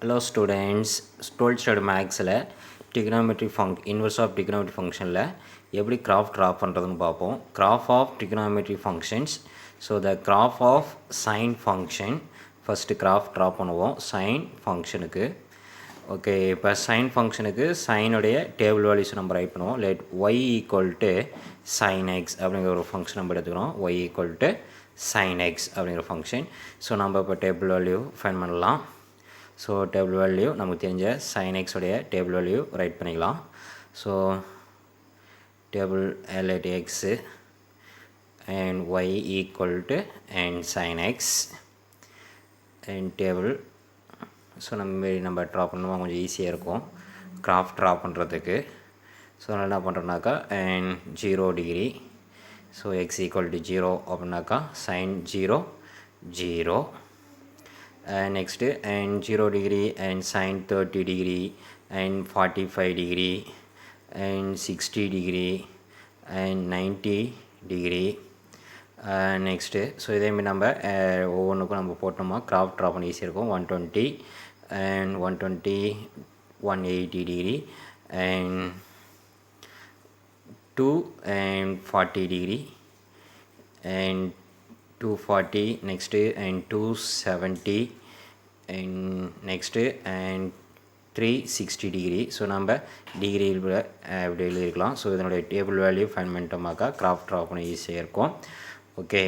Hello students, 12th standard மேக்ஸில் trigonometry inverse of trigonometry functionல எப்படி graph draw பண்ணுறதுன்னு பார்ப்போம். Graph of trigonometry functions. So the graph of sine function first graph draw பண்ணுவோம் sine functionக்கு. Okay, இப்போ sine functionக்கு சைனுடைய table values நம்ம right பண்ணுவோம். let y equal to sin x அப்படிங்கிற ஒரு function நம்ம எடுத்துக்கிறோம். y equal to sin x அப்படிங்கிற function. So நம்ம இப்போ டேபிள் வேல்யூ ஃபைண்ட் பண்ணலாம். ஸோ டேபிள் வேல்யூ நமக்கு தெரிஞ்ச sin x உடைய டேபிள் வேல்யூ ரைட் பண்ணிக்கலாம். So table let x and y equal to and sin x and table. So நம்ம draw பண்ணுவோம், கொஞ்சம் ஈஸியாக இருக்கும் கிராஃப் ட்ரா பண்ணுறதுக்கு. ஸோ அதனால் என்ன பண்ணுறோன்னாக்கா and 0 degree. So x equal to 0 அப்படின்னாக்கா sin 0 0. Next and 0 degree and sin 30 degree and 45 degree and 60 degree and 90 degree. Next so இதேமாதிரி நம்ம ஒவ்வொன்றுக்கும் நம்ம போட்டோமா கிராஃப் ட்ரா பண்ணி ஈஸியாக இருக்கும். 120 and 120 180 degree and 2 and 40 degree and 240 next and 270 and next and 360 degree. So நம்ம டிகிரியில் அப்படி எழுதிக்கலாம். ஸோ இதனுடைய டேபிள் வேல்யூ ஃபைண்ட் பண்ணிட்டோமாக்கா கிராஃப் ட்ரா பண்ண ஈஸியாக இருக்கும். ஓகே,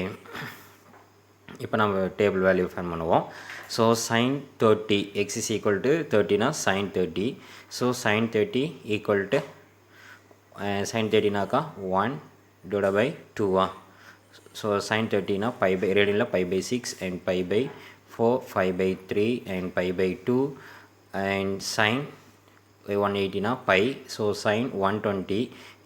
இப்போ நம்ம டேபிள் வேல்யூ ஃபைண்ட் பண்ணுவோம். So sin 30 x is equal to 30னா sin 30. So sin 30 equal to sin 30நாக்கா 1 divided by 2 ஸோ sin 30னா pi by ரேடியனில் pi by 6 and pi by 4 5 by 3 and pi by 2 and sin 180னா pi. So sin 120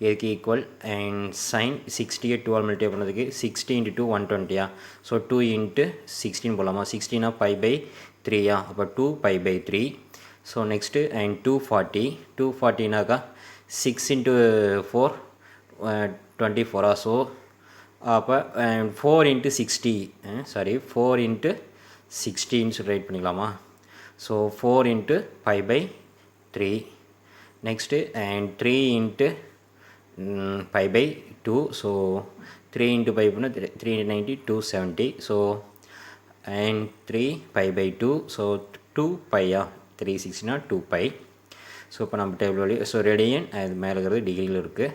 இதுக்கு equal and sin 60 12 multiply பண்ணதுக்கு 60 into 2 120 so 2 into 16 போகலாமா. 16னா pi by 3 அப்போ 2 pi by 3. So next and 240நாக்கா 6 into 4 24 so அப்போ 4 into 60 4 into 16 சொல்லி right பண்ணிக்கலாமா. So 4 into pi by 3. Next and 3 into pi by 2. So 3 into pi பண்ண 390 270. So and 3 pi by 2. So 2 pi 360னா 2 pi. So இப்போ நம்ம table value so radian அது மேலே இருக்கிறது டிகிரியில் இருக்குது.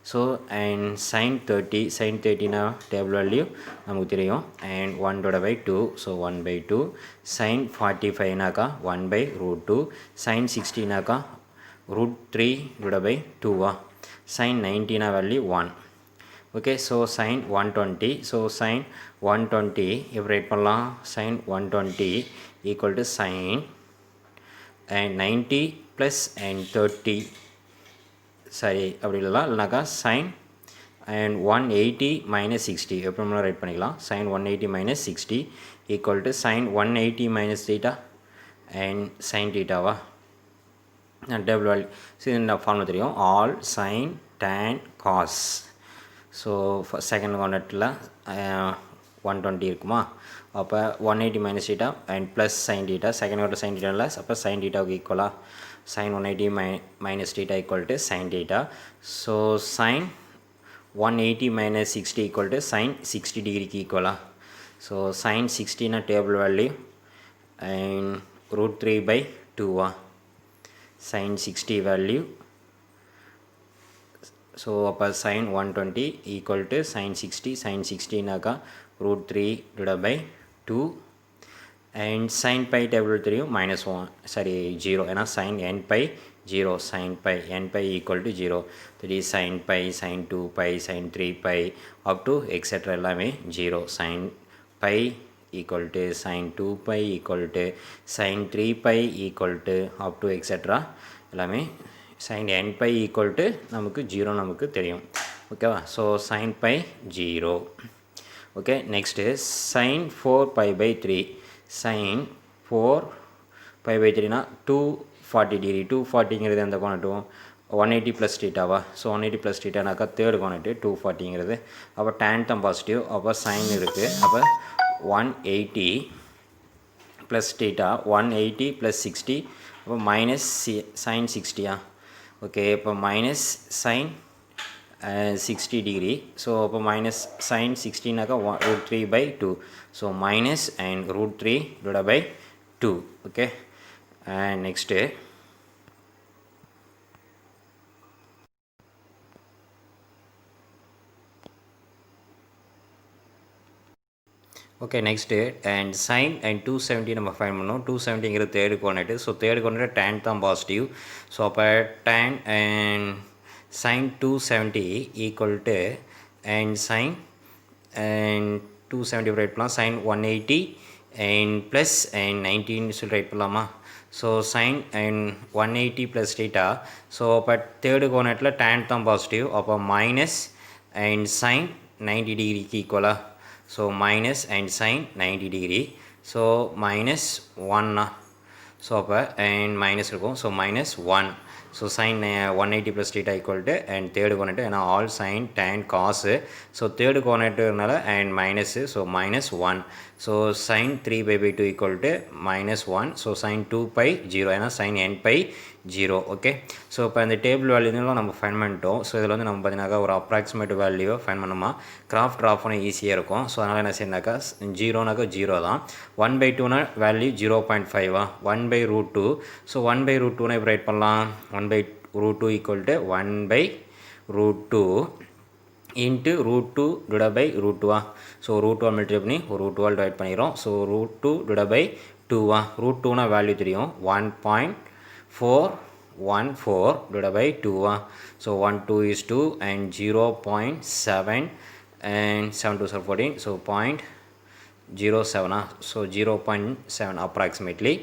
ஸோ and sin 30னா டேபிள் வேல்யூ நமக்கு தெரியும் and 1 divided by 2. So 1 by 2. sin 45நாக்கா 1 by root 2. sin 60நாக்கா root 3 divided by 2 sin 90னா value 1. Okay, so sin 120. So sin 120 எப்படி ரைட் பண்ணலாம். sin 120 equal to sin and 90 plus and 30 சரி அப்படி இல்லைனாக்கா சைன் and 180 minus 60 எப்படி நம்மளால் ரைட் பண்ணிக்கலாம். sin 180 minus 60 equal to sin 180 minus theta and sin theta table value. So இந்த formula தெரியும், all sine tan cos. So second கார்னட்டில் 120 இருக்குமா. அப்போ 180 minus theta and plus sin theta second corner sin theta இல்லை. அப்போ sin thetaவுக்கு ஈக்குவலாக sin 180 minus theta equal to sin theta. So sin 180 minus 60 equal to sin 60 degree equal. So sin 60 na table value and root 3 by 2 sin 60 value. So அப்போ sin 120 equal to sin 60 நாக்கா root 3 divided by 2 and sin pi table தெரியும் -1 சரி 0 ஏன்னா sin n pi 0 sin pi n pi equal to 0. that is sin pi sin 2 pi sin 3 pi up to etc எல்லாமே 0. sin pi equal to sin 2 pi equal to sin 3 pi equal to up to etc எல்லாமே sin n pi equal to நமக்கு 0 நமக்கு தெரியும். ஓகேவா. So sin pi 0. Okay, next sin 4 pi by 3. sin 4 pi by 3னா 240 degree. 240ங்கிறது எந்த கோணட்டும் 180 plus டீட்டாவா. ஸோ 180 ப்ளஸ் டீட்டானாக்கா தேர்டு கோணட்டு 240ங்கிறது. அப்போ tan தான் பாசிட்டிவ். அப்போ சைன் இருக்குது. அப்போ 180 ப்ளஸ் theta 180 ப்ளஸ் 60 அப்போ மைனஸ் சைன் 60 ஓகே இப்போ மைனஸ் சைன் 60 degree so அப்போ minus sin 60 நாக்கா root 3 by 2 so minus and root 3 divided by 2 okay and next okay next and sin and 270 நம்ம find பண்ணோம் 270 ங்கிறது third coordinate so third coordinate tan தான் positive so அப்போ tan and sin 270 equal to and sin and 270 right பண்ணலாம் sin 180 and plus and 19 சொல்லி right பண்ணலாமா so sin and 180 plus theta so அப்போ third கோஆர்டினேட்டில் tan தான் positive அப்போ minus and sin 90 டிகிரிக்கு ஈக்குவலாக so minus and sin 90 degree so minus 1 so அப்போ and minus இருக்கும் so minus 1 so sin 180 plus theta equal to and third coordinate ஏன்னா all sin tan cos so third coordinate and minus so minus 1 so sin 3 by 2 equal to minus 1 so sin 2 pi 0 ஏன்னா sin n pi 0 okay so இப்போ இந்த table வேல்யூலாம் நம்ம find பண்ணிட்டோம் so இதில் வந்து நம்ம பார்த்தீங்கன்னாக்கா ஒரு அப்ராக்சிமேட் வேல்யூவை ஃபைண்ட் பண்ணோமா கிராஃப் ட்ராப் பண்ண ஈஸியாக இருக்கும் ஸோ அதனால் என்ன செய்யணாக்கா ஜீரோனாக்கா ஜீரோ தான் 1/2னா value 0.5 1 by root 2 so 1 by root 2னா இப்போ ரைட் பண்ணலாம் 1 by root 2 equal to 1 by root 2 into root 2 divided by root 2 so root 2 multiply பண்ணி root 2 டிவைட் பண்ணிக்கிறோம் so root 2 divided by 2 root 2னா வேல்யூ தெரியும் 1.414 divided by 2 so 1 2 is 2 and 0.7 and 7 2 are 14 so 0.07 so 0.7 approximately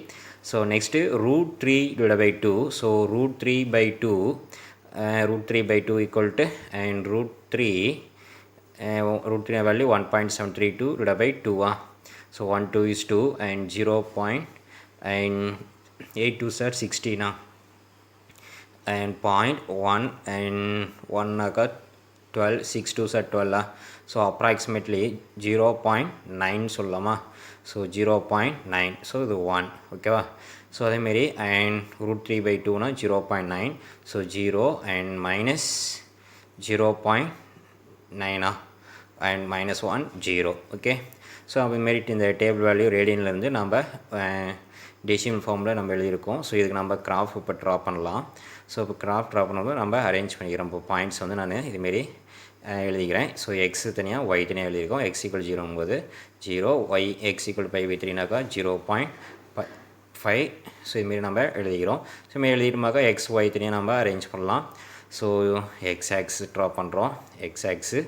so next root 3 divided by 2 so root 3 by 2 root 3 by 2 equal to and root 3 value 1.732 divided by 2 so 1 2 is 2 and 0. And 8 2 are 16 and 0.1 and 1 got 12 6 2 are 12 so approximately 0.9 சொல்லலாமா so 0.9 so இது 1 ஓகேவா so அதேமாரி and root 3 by 2 னா 0.9 so 0 and minus 0.9 and minus 1 0 okay so அதேமாரி இந்த table value ரேடியன்லேருந்து நம்ம decimal ஃபார்மில் நம்ம எழுதியிருக்கோம் ஸோ இதுக்கு நம்ம கிராஃப் இப்போ ட்ரா பண்ணலாம் ஸோ இப்போ கிராஃப் ட்ரா பண்ணும்போது நம்ம அரேஞ்ச் பண்ணிக்கிறோம் இப்போ பாயிண்ட்ஸ் வந்து நான் இதுமாரி எழுதிக்கிறேன் ஸோ எக்ஸு தனியாக ஒய் தனியாக எழுதியிருக்கோம் x equal 0 0 y x equal 5/3நாக்கா 0.5 ஸோ இதுமாரி நம்ம எழுதிக்கிறோம் ஸோ இதுமாரி எழுதிட்டோமாக்கா எக்ஸ் ஒய் தனியாக நம்ம அரேஞ்ச் பண்ணலாம் ஸோ எக்ஸ் ஆக்ஸ் ட்ரா பண்ணுறோம் x axis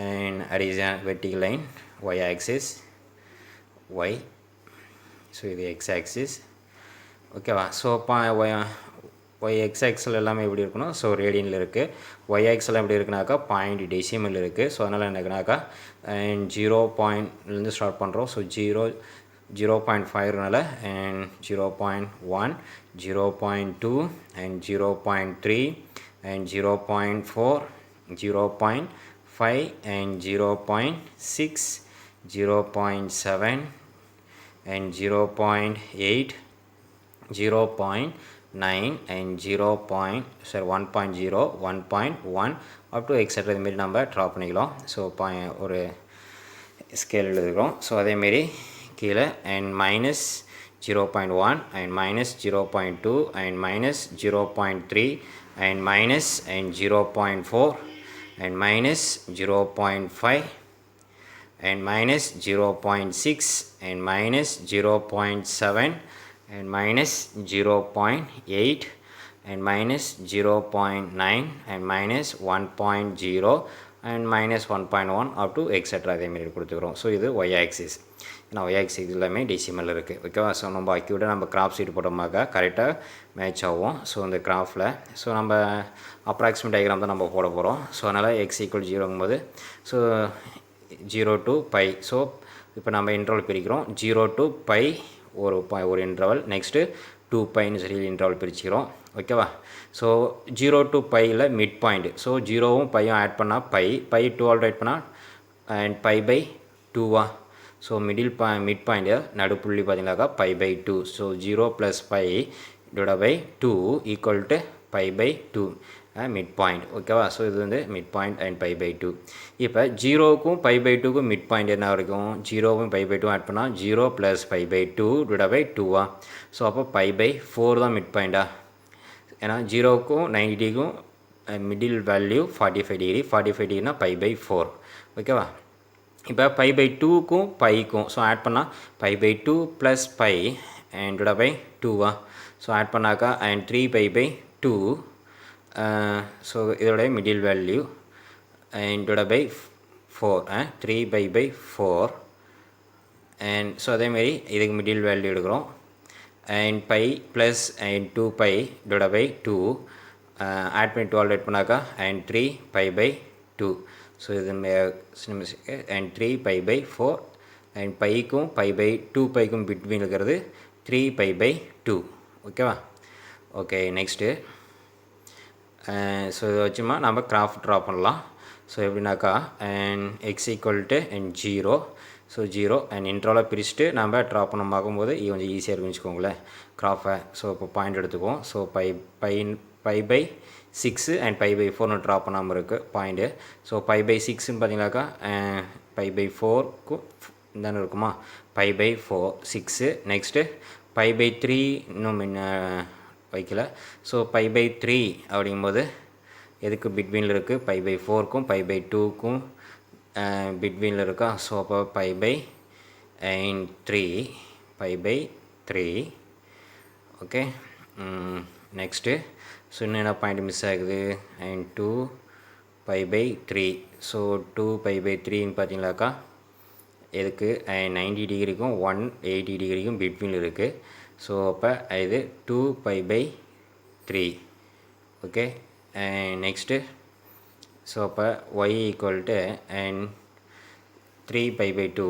and horizon vertical line y axis y so இது எக்ஸ் ஆக்சிஸ் ஓகேவா ஸோ ஒய் எக்ஸ் ஆக்ஸில் எல்லாமே எப்படி இருக்கணும் ஸோ ரேடியனில் இருக்குது ஒய் ஆக்ஸில் எப்படி இருக்குனாக்கா பாயிண்ட் டெசிமல் இருக்குது ஸோ அதனால் என்னக்குனாக்கா அண்ட் 0.லேருந்து ஸ்டார்ட் பண்ணுறோம் ஸோ 0.5னால and 0.1 0.2 and 0.3 and 0.4 0.5 and 0.6 0.7 and 0.8 0.9 and 1.0 1.1 up to etc இதுமாரி நம்ம ட்ரா பண்ணிக்கலாம் ஸோ ஒரு ஸ்கேல் எழுதுகிறோம் ஸோ அதேமாரி கீழே and minus 0.1 and minus 0.2 and minus 0.3 and minus and 0.4 and minus 0.5 and minus 0.6 and minus 0.7 and minus 0.8 and minus 0.9 and minus 1.0 and minus 1.1 up to etc அதேமாரி கொடுத்துக்கிறோம் so இது Y axis ஏன்னா Y axis எல்லாமே decimal இருக்குது ஓகேவா so நம்ம அக்யூட்டாக நம்ம graph sheet போட்டோமாக்கா கரெக்டாக match ஆகும் ஸோ இந்த கிராஃபில் ஸோ நம்ம அப்ராக்சிமேட் டயக்ராம் தான் நம்ம போட போகிறோம் ஸோ அதனால் எக்ஸ் ஈக்குவல் 0ங்கும்போது ஸோ 0 to pi ஸோ இப்போ நம்ம இன்டர்வல் பிரிக்கிறோம் 0 to pi ஒரு இன்டர்வல் நெக்ஸ்ட்டு 2 பைன்னு சொல்லி இன்டர்வல் பிரிச்சுக்கிறோம் ஓகேவா ஸோ 0 to பையில் மிட் பாயிண்ட் ஸோ 0வும் பையும் ஆட் பண்ணால் பை 12 ஆட் பண்ணால் and pi by 2 so mid point நடுப்புள்ளி பார்த்தீங்கன்னாக்கா pi by two. So 0 + by divide by 2 equal to pi by two mid point. ஓகேவா? ஸோ இது வந்து mid point and pi by two. இப்போ 0க்கும் பை பை டூக்கும் mid point என்ன வரைக்கும்? 0வும் பை பை டூ ஆட் பண்ணால் 0 + pi by two divide by 2வா? ஸோ அப்போ பை பை 4 தான் மிட் பாயிண்டா? ஏன்னா 0க்கும் 90 டிகிரிக்கும் மிடில் வேல்யூ 45 டிகிரி. 45 டிகிரினா பை பை 4. ஓகேவா? இப்போ பை பை டூக்கும் பைக்கும் ஸோ ஆட் பண்ணால் pi by two plus pi and divide by 2வா? ஸோ ஆட் பண்ணாக்கா அண்ட் 3 பை பை 2. ஸோ இதோட middle value and divide by 4 3 pi by 4 and so அதேமாரி இதுக்கு மிடில் வேல்யூ எடுக்கிறோம் and pi plus and 2 pi divide by 2 add பண்ணி 12 add பண்ணாக்கா and 3 pi by 2. So இது and 3 pi by 4 and பைக்கும் pi by 2 பைக்கும் between இருக்கிறது 3 pi by 2. ஓகேவா? ஓகே நெக்ஸ்ட்டு ஸோ இதை வச்சுமா நம்ம கிராஃப் ட்ரா பண்ணலாம். ஸோ எப்படின்னாக்கா and x equal to and 0. So 0 and இன்ட்ரோவில் பிரிச்சுட்டு நம்ம ட்ரா பண்ண பார்க்கும்போது இது கொஞ்சம் ஈஸியாக இருக்குன்னு வச்சுக்கோங்களேன் கிராஃபை. ஸோ இப்போ பாயிண்ட் எடுத்துக்குவோம். So pi pi 6 and pi by 4 draw பண்ணாமல் இருக்குது பாயிண்ட்டு. ஸோ பை பை 6ன்னு பார்த்தீங்கன்னாக்கா பை பை 4க்கும் தானே இருக்குமா? Pi by 4 6. Next pi by 3 இன்னும் வைக்கல. ஸோ பை பை 3 அப்படிங்கும்போது எதுக்கு பிட்வீனில் இருக்குது? பை பை 4க்கும் பை பை 2க்கும் பிட்வீனில் இருக்கா? ஸோ அப்போ pi by and 3 pi by 3. Okay next so இன்னும் என்ன பாயிண்ட் மிஸ் ஆகுது? And 2 pi by 3. So 2 pi by 3ன்னு பார்த்தீங்கன்னாக்கா எதுக்கு 90 டிகிரிக்கும் 180 டிகிரிக்கும் பிட்வீனில் இருக்குது. ஸோ அப்போ இது 2 pi by 3. Okay next so அப்போ y equal to and 3 pi by 2.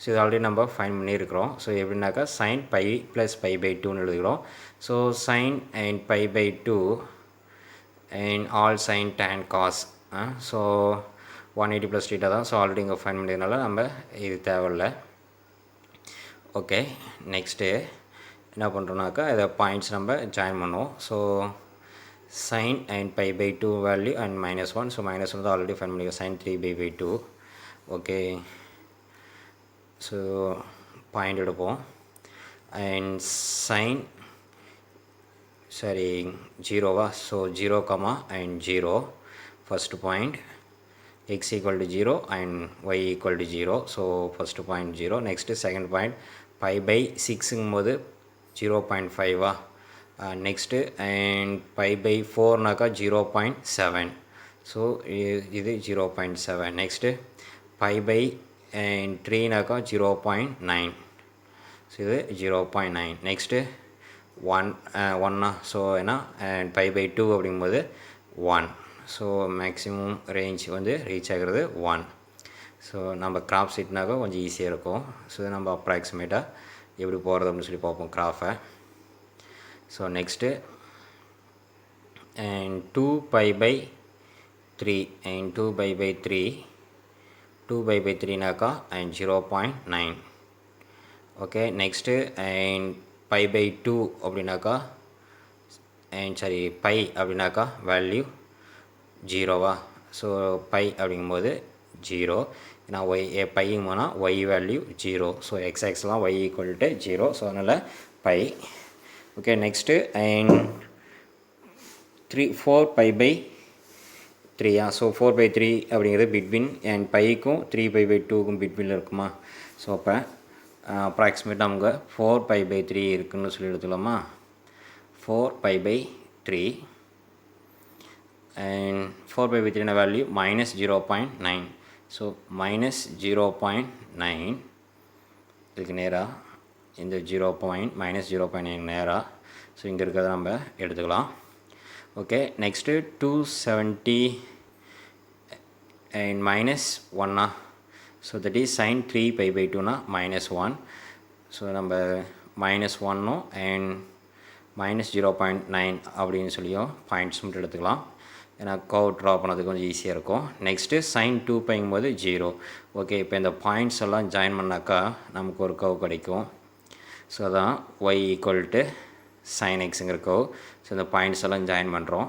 So இது ஆல்ரெடி நம்ம ஃபைன் பண்ணியிருக்கிறோம். ஸோ எப்படின்னாக்கா sine pi plus pi by 2ன்னு எழுதுகிறோம். So sine and pi by 2 and all sine tan cos. So 180 + θ தான். So already இங்கே find பண்ணியதுனால நம்ம இது தேவையில்லை. ஓகே நெக்ஸ்ட்டு என்ன பண்ணுறோன்னாக்கா இதை பாயிண்ட்ஸ் நம்ம ஜாயின் பண்ணுவோம். So sine and pi by 2 value and -1. So -1 தான் ஆல்ரெடி ஃபைன் பண்ணியிருக்கோம். Sine 3 pi by 2. Okay so point எடுப்போம் அண்ட் சைன் சரி 0வா? So 0 and 0 first point x equal to 0 and y equal to 0. So first point 0. Next second point pi by 6ங்கும் போது 0.5வா? Next and pi by 4நாக்கா 0.7. So இது 0.7. Next pi by and 3நாக்கா 0.9. So இது 0.9. Next 1 so ஏன்னா and pi by 2 அப்படிங்கும்போது 1. So maximum range வந்து ரீச் ஆகிறது 1. ஸோ நம்ம கிராஃப் சீட்னாக்கா கொஞ்சம் ஈஸியாக இருக்கும். ஸோ நம்ம அப்ராக்சிமேட்டாக எப்படி போகிறது அப்படின்னு சொல்லி பார்ப்போம் கிராஃபை. So next and 2 pi by 3 and 2 pi by 3 2 pi by 3நாக்கா and 0.9. Okay next and pi by 2 அப்படின்னாக்கா அண்ட் சரி பை அப்படின்னாக்கா வேல்யூ 0வா? ஸோ பை அப்படிங்கும்போது 0. ஏன்னா ஒய் பையும் போனால் ஒய் வேல்யூ 0. ஸோ எக்ஸ்எக்ஸ்லாம் ஒய் ஈக்குவல் டு 0. ஸோ அதனால் pi. Okay next and 4 pi by 3. So 4 pi 3 அப்படிங்கிறது பிட்வீன் அண்ட் பைக்கும் 3 பை பை 2க்கும் பிட்வீனில் இருக்குமா? ஸோ அப்போ அப்ராக்சிமேட் நமக்கு 4 பை பை 3 இருக்குதுன்னு சொல்லி எடுத்துக்கலாமா? 4 pi by 3 and 4 pi by 3 value -0.9. So -0.9 இதுக்கு நேராக இந்த -0.9 நேராக ஸோ இங்கே இருக்கிறத நம்ம எடுத்துக்கலாம். Okay next 270 and -1. So that is sin 3 pi by 2னா -1. ஸோ நம்ம -1 அண்ட் -0.9 அப்படின்னு சொல்லியும் பாயிண்ட்ஸ் மட்டும் எடுத்துக்கலாம். ஏன்னா கர்வ் ட்ரா பண்ணதுக்கு கொஞ்சம் ஈஸியாக இருக்கும். நெக்ஸ்ட்டு sin 2πங்கும் போது 0. ஓகே, இப்போ இந்த பாயிண்ட்ஸ் எல்லாம் ஜாயின் பண்ணாக்கா நமக்கு ஒரு கர்வ் கிடைக்கும். ஸோ அதான் y ஈக்குவல் டு sin xங்கிற கர்வ். ஸோ இந்த பாயிண்ட்ஸ் எல்லாம் ஜாயின் பண்ணுறோம்.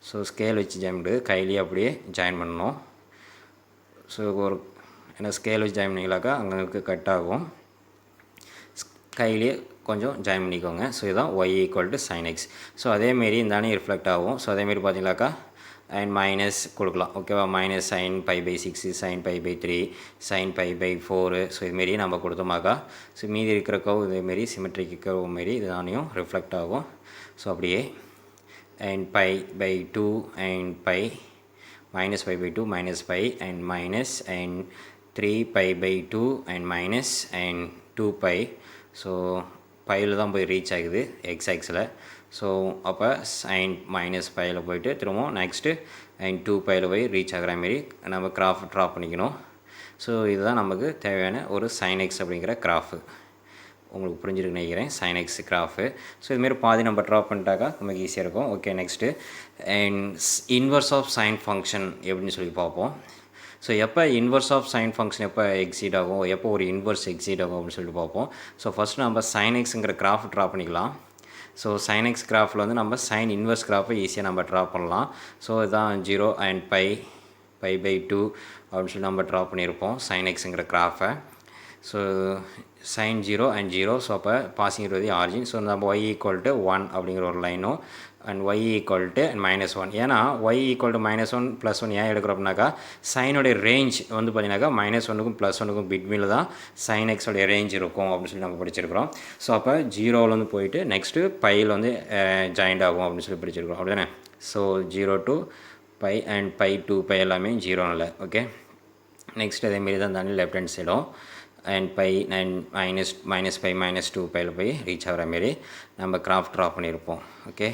ஸோ ஸ்கேல் வச்சு ஜாயின் பண்ணுறது கையிலேயே அப்படியே ஜாயின் பண்ணணும். ஸோ ஒரு ஏன்னா ஸ்கேல் வச்சு ஜாயின் பண்ணிங்களாக்கா அங்கே கட் ஆகும். கையிலேயே கொஞ்சம் ஜாயின் பண்ணிக்கோங்க. ஸோ இதுதான் y equal to sin x. So அதேமாரி இந்தானே ரிஃப்ளெக்ட் ஆகும். ஸோ அதேமாரி பார்த்தீங்களாக்கா அண்ட் மைனஸ் கொடுக்கலாம். ஓகேவா, minus sin π/6, sin π/3, sin π/4. So இதுமாரி நம்ம கொடுத்தோமாக்கா ஸோ மீதி இருக்கிற கர்வ் இதேமாரி சிமெட்ரிக் கர்வ் மாரி இதுதானையும் ரிஃப்ளெக்ட் ஆகும். ஸோ அப்படியே and π/2 and π minus π/2 minus π and minus and 3π/2 and minus and 2π. So பையில் தான் போய் ரீச் ஆகுது எக்ஸ் ஆக்ஸில். ஸோ அப்போ சைன் மைனஸ் பையில் போயிட்டு திரும்பவும் நெக்ஸ்ட்டு அண்ட் 2πயில் போய் ரீச் ஆகிற மாரி நம்ம கிராஃப் ட்ரா பண்ணிக்கணும். ஸோ இதுதான் நமக்கு தேவையான ஒரு sin x அப்படிங்கிற கிராஃபு. உங்களுக்கு புரிஞ்சிருக்குன்னு நினைக்கிறேன், sin x கிராஃபு. ஸோ இதுமாரி பாதி நம்ம ட்ரா பண்ணிட்டாக்கா நமக்கு ஈஸியாக இருக்கும். Okay, next and inverse of sine function எப்படின்னு சொல்லி பார்ப்போம். ஸோ எப்போ இன்வர்ஸ் ஆஃப் சைன் ஃபங்க்ஷன் எப்போ எக்ஸீட் ஆகும், எப்போ ஒரு இன்வர்ஸ் எக்ஸீட் ஆகும் அப்படின்னு சொல்லிட்டு பார்ப்போம். ஸோ ஃபஸ்ட்டு நம்ம sin xங்கிற கிராஃப் ட்ரா பண்ணிக்கலாம். ஸோ sin x கிராஃபில் வந்து நம்ம சைன் இன்வர்ஸ் கிராஃபை ஈஸியாக நம்ம ட்ரா பண்ணலாம். ஸோ இதுதான் 0 and π/2 அப்படின்னு சொல்லி நம்ம ட்ரா பண்ணியிருப்போம் sin xங்கிற கிராஃபை. So sin 0 and 0. ஸோ அப்போ பாசிங் இருக்கிறது ஆரிஜின். ஸோ நம்ம y ஈக்குவல் டு 1 அப்படிங்கிற ஒரு லைனும் அண்ட் y ஈக்குவல் டு -1. ஏன்னா y ஈக்குவல் டு -1 +1 ஏன் எடுக்கிறோம் அப்படின்னாக்கா சைனுடைய ரேஞ்ச் வந்து பார்த்தீங்கன்னாக்கா -1க்கும் +1க்கும் பிட்வீனில் தான் sin x உடைய ரேஞ்ச் இருக்கும் அப்படின்னு சொல்லி நம்ம படிச்சிருக்கிறோம். ஸோ அப்போ 0ல் வந்து போயிட்டு நெக்ஸ்ட்டு பையில் வந்து ஜாயிண்ட் ஆகும் அப்படின்னு சொல்லி படிச்சிருக்கிறோம் அப்படிதானே. ஸோ 0 to π அண்ட் π/2π எல்லாமே 0 இல்லை. ஓகே, நெக்ஸ்ட் அதேமாரி தான் தாண்டி லெஃப்ட் ஹேண்ட் சைடும் அண்ட் π அண்ட் -π -2πயில் போய் ரீச் ஆகிற மாரி நம்ம கிராஃப் ட்ரா பண்ணியிருப்போம். ஓகே,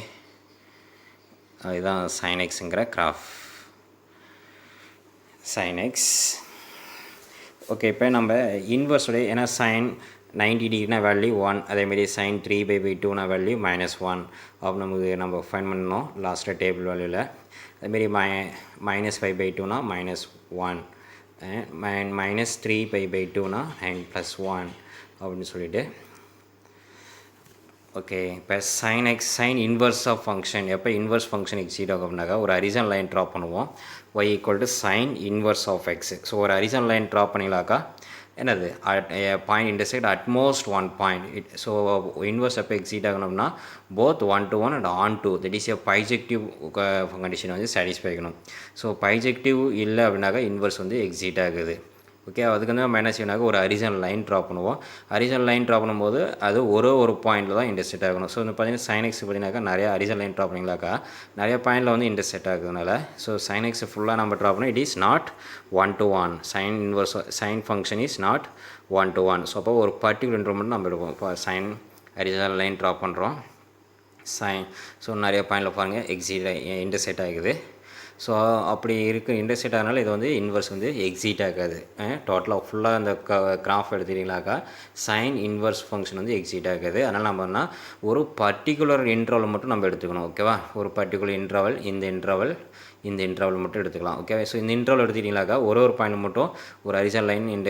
இதுதான் sin xங்கிற கிராஃப் sin x. ஓகே, இப்போ நம்ம இன்வர்ஸுடைய ஏன்னா sin 90 டிகிரினா வேல்யூ 1, அதேமாரி sin 3/2னா வேல்யூ -1 அப்போ நமக்கு நம்ம ஃபைன் பண்ணணும் லாஸ்ட்டாக டேபிள் வேல்யூவில். அதேமாரி -π/2னா -1 and -3π/2னா and +1 அப்படின்னு சொல்லிட்டு. ஓகே, இப்போ sin x sine inverse of function எப்போ இன்வர்ஸ் ஃபங்க்ஷன் எக்ஸீட் ஆகும் அப்படின்னாக்கா ஒரு ஹரிசாண்டல் லைன் ட்ரா பண்ணுவோம். y equal to sine inverse of x. So ஒரு ஹரிசாண்டல் லைன் ட்ரா பண்ணிங்களாக்கா என்னது point intersect at most 1 point. So inverse எப்போ எக்ஸீட் ஆகணும்னா both 1 to 1 and onto that is bijective condition வந்து சாட்டிஸ்ஃபை ஆகணும். So bijective இல்லை அப்படின்னாக்கா இன்வர்ஸ் வந்து எக்ஸீட் ஆகுது. ஓகே, அதுக்கு வந்து நம்ம என்ன செய்யணும்னாக்கா ஒரு ஹரிசாண்டல் லைன் ட்ரா பண்ணுவோம். ஹரிசாண்டல் லைன் ட்ரா பண்ணும்போது அது ஒரு பாயிண்டில் தான் இன்டர்செக்ட் ஆகணும். ஸோ இந்த பார்த்தீங்கன்னா sin x பார்த்தீங்கன்னாக்கா நிறையா ஹரிசாண்டல் லைன் ட்ரா பண்ணிங்களாக்கா நிறைய பாயிண்டில் வந்து இன்டர்செக்ட் ஆகுதுனால ஸோ sin x ஃபுல்லாக நம்ம ட்ரா பண்ணோம். It is not 1 to 1. Sine inverse sine function is not 1 to 1. So அப்போ ஒரு பர்டிகுலர் இன்டர்வல் நம்ம எடுப்போம். இப்போ சைன் ஹரிசாண்டல் லைன் ட்ரா பண்ணுறோம் சைன். ஸோ நிறைய பாயிண்டில் பாருங்கள் எக்ஸீட் இன்டர்செக்ட் ஆகுது. ஸோ அப்படி இன்டர்செக்ட் ஆகிறதுனால இது வந்து இன்வர்ஸ் வந்து எக்ஸீட் ஆகாது. டோட்டலாக ஃபுல்லாக அந்த கிராஃப் எடுத்துட்டீங்களாக்கா சைன் இன்வர்ஸ் ஃபங்க்ஷன் வந்து எக்ஸீட் ஆகாது. அதனால் நம்ம ஒரு பர்டிகுலர் இன்டர்வல் மட்டும் நம்ம எடுத்துக்கணும். ஓகேவா, ஒரு பர்டிகுலர் இன்டர்வல் இந்த இன்டர்வல் மட்டும் எடுத்துக்கலாம். ஓகே, ஸோ இந்த இன்டர்வல் எடுத்துக்கிட்டீங்களாக்கா ஒரு பாயிண்ட் மட்டும் ஒரு ஹரிசாண்டல் லைன்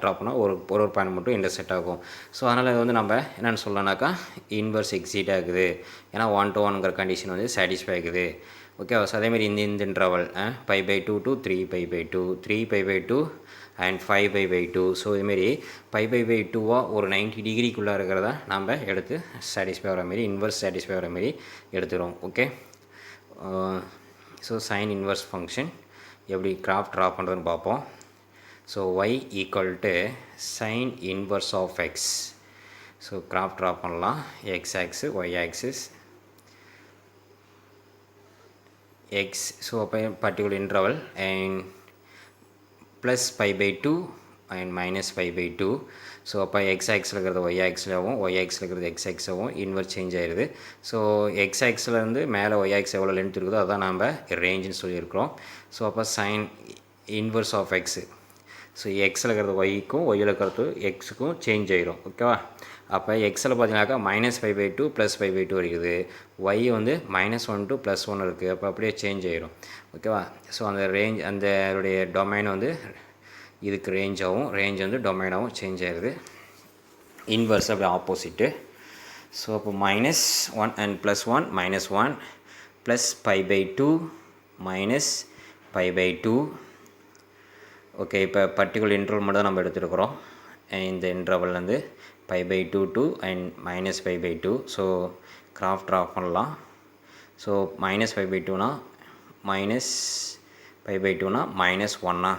ட்ராப் பண்ணால் ஒரு பாயிண்ட் மட்டும் இன்டர்செக்ட் ஆகும். ஸோ அதனால் இது வந்து நம்ம என்னென்னு சொல்லலாம்னாக்கா இன்வர்ஸ் எக்ஸீட் ஆகுது. ஏன்னா 1 to 1ங்கிற கண்டிஷன் வந்து சாட்டிஸ்ஃபை ஆகுது. ஓகே, ஸோ அதேமாதிரி இந்த இன்டர்வல் π/2 to 3π/2 3π/2 அண்ட் 5π/2. ஸோ இதுமாரி π/2வாக ஒரு 90 டிகிரிக்குள்ளே இருக்கிறத நம்ம எடுத்து சாட்டிஸ்ஃபை ஆகிற மாரி இன்வர்ஸ் சாட்டிஸ்ஃபை ஆகிற மாரி எடுத்துக்கிறோம். Okay, so sine inverse function எப்படி கிராஃப் ட்ரா பண்ணுறதுன்னு பார்ப்போம். So y equal to sine inverse of x. So graph draw பண்ணலாம். x axis y axis x. So அப்போ particular interval and plus π/2 and -π/2. So அப்போ x ஆக்ஸில் இருக்கிறது y ஆக்ஸிலாகவும் y ஆக்ஸில் இருக்கிறது x ஆக்ஸாகவும் இன்வர்ஸ் சேஞ்ச் ஆயிடுது. ஸோ x ஆக்ஸிலேருந்து மேலே y ஆக்ஸ் எவ்வளோ லென்த் இருக்குதோ அதான் நம்ம ரேஞ்சுன்னு சொல்லியிருக்கிறோம். ஸோ அப்போ sine inverse of x. So எக்ஸில் இருக்கிறது ஒய்க்கும் ஒய்யில் இருக்கிறது எக்ஸுக்கும் சேஞ்ச் ஆகிரும் ஓகேவா. அப்போ எக்ஸில் பார்த்தீங்கன்னாக்கா -5/2 +5/2 இருக்குது. ஒய் வந்து -1 to +1 இருக்குது. அப்போ அப்படியே சேஞ்ச் ஆகிரும் ஓகேவா. ஸோ அந்த ரேஞ்ச் அந்த டொமைன் வந்து இதுக்கு ரேஞ்ச் வந்து டொமைனாகவும் சேஞ்ச் ஆகிடுது. இன்வர்ஸ் அப்படி ஆப்போசிட்டு. ஸோ அப்போ -1 and +1 -1 +π/2 -π/2. ஓகே, இப்போ பர்டிகுலர் இன்டர்வல் மட்டும் தான் நம்ம எடுத்துருக்குறோம். இந்த இன்டர்வல்லேருந்து π/2 to and -π/2. So graph draw பண்ணலாம். ஸோ -π/2னா -π/2னா -1.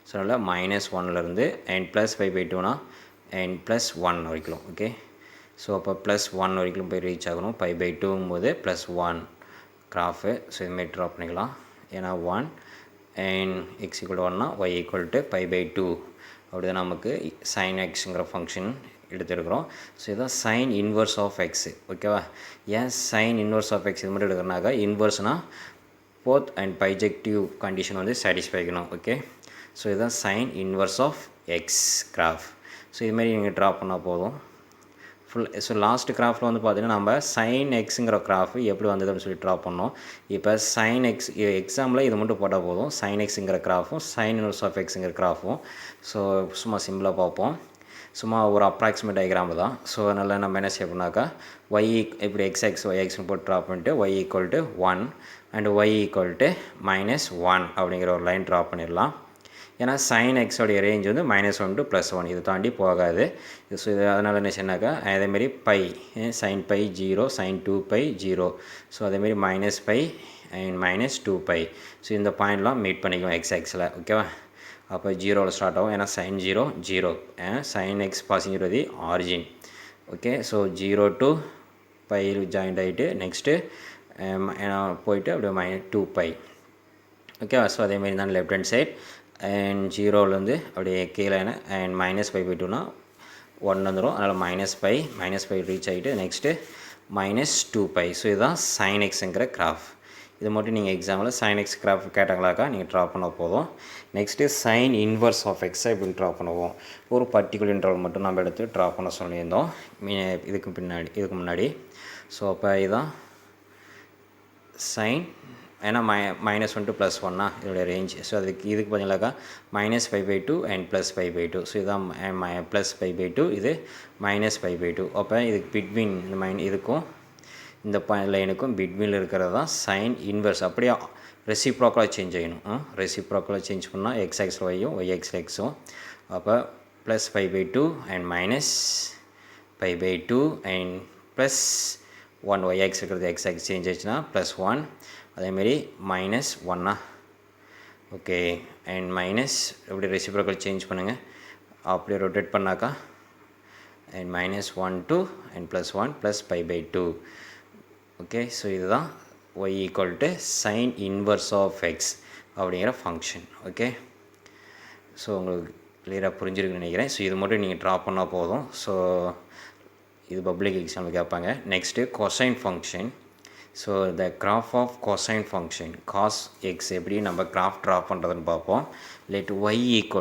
ஸோ அதனால் -1லேருந்து அண்ட் +π/2னா அண்ட் +1 வரைக்கும். ஓகே, ஸோ அப்போ +1 வரைக்கும் போய் ரீச் ஆகணும். π/2ங்கும் போது +1 கிராஃபு. ஸோ இதுமாரி ட்ரா பண்ணிக்கலாம். ஏன்னா 1 அண்ட் x = 1னா y = π/2 அப்படி தான் நமக்கு sin xங்கிற ஃபங்க்ஷன் எடுத்துருக்குறோம். ஸோ இதுதான் சைன் இன்வர்ஸ் ஆஃப் எக்ஸு ஓகேவா. ஏன் சைன் இன்வர்ஸ் ஆஃப் எக்ஸ் இது மட்டும் எடுக்கிறனாக்கா இன்வர்ஸ்னால் போத் அண்ட் பைஜெக்டிவ் கண்டிஷன் வந்து சாட்டிஸ்ஃபை ஆகணும். ஓகே, ஸோ இதுதான் sine inverse of x graph. So இதுமாரி நீங்கள் ட்ரா பண்ணால் போதும் ஃபுல். ஸோ லாஸ்ட் கிராஃபில் வந்து பார்த்திங்கன்னா நம்ம சைன் எக்ஸுங்கிற கிராஃப் எப்படி வந்ததுன்னு சொல்லி ட்ரா பண்ணோம். இப்போ சைன் எக்ஸ் எக்ஸாம்பிள் இது மட்டும் போட்டால் போதும். சைன் எக்ஸுங்கிற கிராஃபும் சைன் இன்வர்ஸ் ஆஃப் எக்ஸுங்கிற கிராஃபும். ஸோ சும்மா சிம்பிளாக பார்ப்போம். சும்மா ஒரு அப்ராக்சிமேட் டயக்ராம் தான். ஸோ அதனால் நம்ம என்ன செய்யணும்னாக்கா ஒய் இப்படி எக்ஸ்எக்ஸ் ஒய்எக்ஸ்னு போட்டு ட்ரா பண்ணிட்டு y = 1 அண்ட் y = -1 அப்படிங்கிற ஒரு லைன் ட்ரா பண்ணிடலாம். ஏன்னா சைன் எக்ஸோடைய ரேஞ்ச் வந்து -1 to +1 இது தாண்டி போகாது. ஸோ இது அதனால் என்ன செய்யணாக்கா அதேமாரி பை sin π 0 sin 2π 0. ஸோ அதேமாரி -π அண்ட் -2π. ஸோ இந்த பாயிண்ட்லாம் மீட் பண்ணிக்குவோம் எக்ஸில் ஓகேவா. அப்போ 0ல் ஸ்டார்ட் ஆகும். ஏன்னா sin 0 0 sin x passing the origin. Okay, so 0 to π joint ஆகிட்டு நெக்ஸ்ட்டு போயிட்டு அப்படியே -2π ஓகேவா. ஸோ அதேமாரி தான் லெஃப்ட் ஹேண்ட் சைட் அண்ட் 0லேருந்து அப்படியே கீழே அண்ட் -π/2னா 1 வந்துடும். அதனால் -π ரீச் ஆகிட்டு நெக்ஸ்ட்டு -2π. ஸோ இதுதான் சைன் எக்ஸுங்கிற கிராஃப். இது மட்டும் நீங்கள் எக்ஸாம்பிள் சைன் எக்ஸ் கிராஃப் கேட்டாங்களாக்கா நீங்கள் ட்ரா பண்ண போதும். நெக்ஸ்ட்டு சைன் இன்வர்ஸ் ஆஃப் எக்ஸை இப்படின்னு ட்ரா பண்ணுவோம். ஒரு பர்டிகுலர் இன்டர்வல் மட்டும் நம்ம எடுத்து ட்ரா பண்ண சொல்லியிருந்தோம் இதுக்கு முன்னாடி. ஸோ அப்போ இதுதான் சைன். ஏன்னா -1 to +1னா இதோடைய ரேஞ்ச். ஸோ இதுக்கு பார்த்தீங்கன்னாக்கா -π/2 அண்ட் +π/2. ஸோ இதுதான் +π/2 இது -π/2. அப்போ இதுக்கு பிட்வீன் இந்த இதுக்கும் இந்த லைனுக்கும் பிட்வீனில் இருக்கிறது தான் சைன் இன்வர்ஸ். அப்படியே ரெசிப்ரோக்கலாக சேஞ்ச் ஆகணும். ரெசிப்ரோக்கலாக சேஞ்ச் பண்ணால் x ஒய்யும் y எக்ஸும். அப்போ +π/2 அண்ட் -π/2 அண்ட் +1 y இருக்கிறது x சேஞ்ச் ஆச்சுன்னா +1. அதேமாரி -1 ஓகே அண்ட் மைனஸ் எப்படி ரெசிப்ரோக்கல் சேஞ்ச் பண்ணுங்கள். அப்படியே ரொட்டேட் பண்ணாக்கா and -1 to and +1 +π/2. Okay, so இதுதான் y = sin inverse of x அப்படிங்கிற ஃபங்க்ஷன். ஓகே, ஸோ உங்களுக்கு கிளியராக புரிஞ்சிருக்குன்னு நினைக்கிறேன். ஸோ இது மட்டும் நீங்கள் ட்ரா பண்ணால் போதும். ஸோ இது பப்ளிக் எக்ஸாம்பிள் கேட்பாங்க. Next cosine function. So the graph of cosine function cos x எப்படி நம்ம கிராஃப் ட்ரா பண்ணுறதுன்னு பார்ப்போம். லெட் y =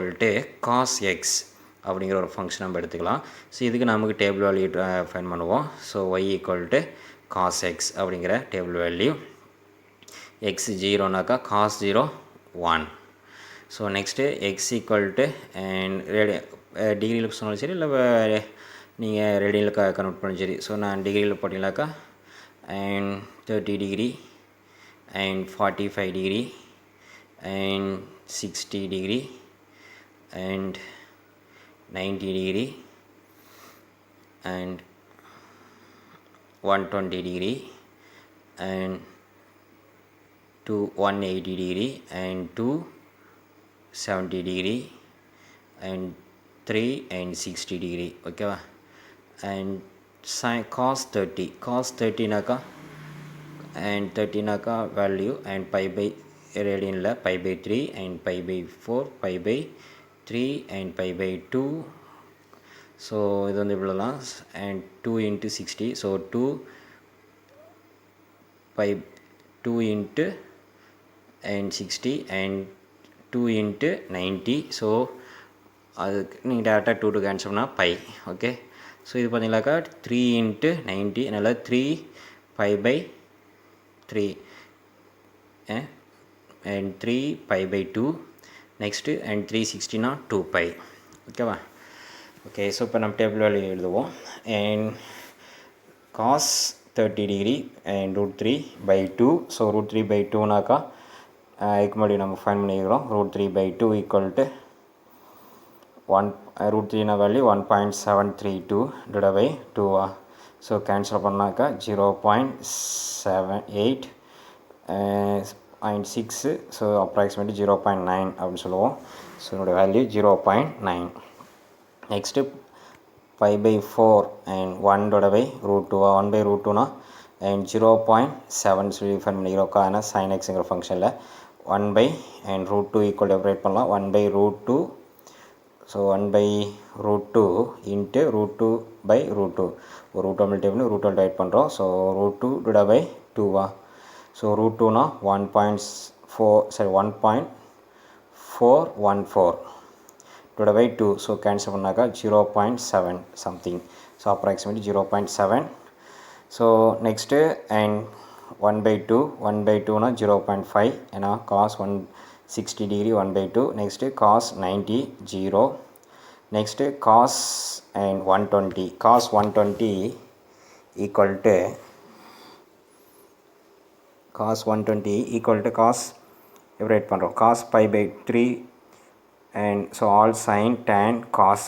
cos x அப்படிங்கிற ஒரு ஃபங்க்ஷன் நம்ம எடுத்துக்கலாம். ஸோ இதுக்கு நமக்கு டேபிள் வேல்யூ ஃபைண்ட் பண்ணுவோம். ஸோ y = cos x அப்படிங்கிற table value. x 0னாக்கா cos 0 1. So next x = and டிகிரியில் சொன்னாலும் சரி இல்லை நீங்கள் ரேடியனில் கன்வெர்ட் பண்ணாலும் சரி. ஸோ நான் டிகிரியில் போட்டிங்கனாக்கா and 30 degree and 45 degree and 60 degree and 90 degree and 120 degree and 180 degree and 270 degree and 3 and 60 degree ஓகேவா. and cos 30 நாக்கா and 30 நாக்கா வேல்யூ and ரேடியனில் π/3 and π/4 π/3 and π/2. ஸோ இது வந்து இவ்வளோலாம் and 2 × 60. So 2 × and 60 and 2 × 90. So அதுக்கு நீங்கள் டேரெக்டாக 2 கேன்சல் பண்ணால் பை. ஓகே, ஸோ இது பார்த்தீங்கன்னாக்கா 3 × 90, அதனால் 3 π/3 and 3 π/2 நெக்ஸ்ட்டு and 360 2 பை. ஓகேவா? ஓகே, ஸோ இப்போ நம்ம டேபிள் வேல்யூ எழுதுவோம். And cos 30 degree and √3/2. So √3/2னாக்கா இதுக்கு முன்னாடி நம்ம ஃபைன் பண்ணிக்கிறோம். √3/2 ஈக்குவல் டு 1 √3னா value 1.732 divide by 2. So cancel பண்ணாக்கா 0.78 0.6. ஸோ அப்ராக்சிமேட்லி 0.9 அப்படின்னு சொல்லுவோம். ஸோ என்னோடய value 0.9. Next π/4 and 1 divided by √2. 1/√2னா and 0.7 சொல்லி ஃபைன் பண்ணிக்கிறோம். ஆனால் sin xங்கிற ஃபங்க்ஷனில் 1 and √2 ஈக்குவல் செப்பரேட் பண்ணலாம். 1/√2. So 1/√2 into √2/√2. ஒரு √2 மல்டிப்ளை பண்ணி √2 டிவைட் பண்ணுறோம். So √2 divide by 2. ஸோ √2னா 1.414 divided by 2. ஸோ கேன்சல் பண்ணாக்கா 0.7 something. So approximately 0.7. So next and 1/2. 1/2னா 0.5. ஏன்னா cos 160 degree 1/2. Next cos 90 0. Next cos and 120. cos 120 equal to cos 120 equal to cos எவரேட் பண்ணுறோம். cos π/3 and so all sin tan cos